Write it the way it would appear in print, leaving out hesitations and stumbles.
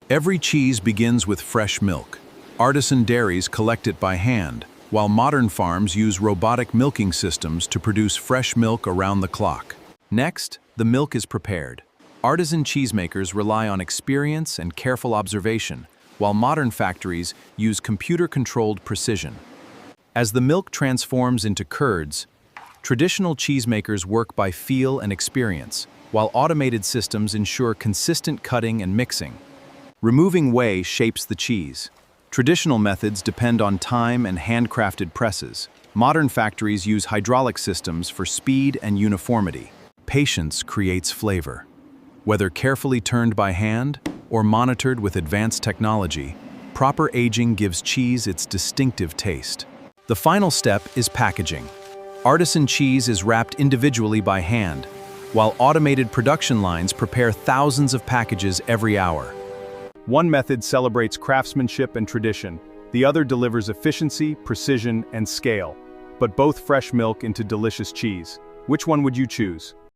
Every cheese begins with fresh milk. Artisan dairies collect it by hand, while modern farms use robotic milking systems to produce fresh milk around the clock. Next, the milk is prepared. Artisan cheesemakers rely on experience and careful observation, while modern factories use computer-controlled precision. As the milk transforms into curds, traditional cheesemakers work by feel and experience, while automated systems ensure consistent cutting and mixing. Removing whey shapes the cheese. Traditional methods depend on time and handcrafted presses. Modern factories use hydraulic systems for speed and uniformity. Patience creates flavor. Whether carefully turned by hand or monitored with advanced technology, proper aging gives cheese its distinctive taste. The final step is packaging. Artisan cheese is wrapped individually by hand, while automated production lines prepare thousands of packages every hour. One method celebrates craftsmanship and tradition. The other delivers efficiency, precision, and scale. But both fresh milk into delicious cheese. Which one would you choose?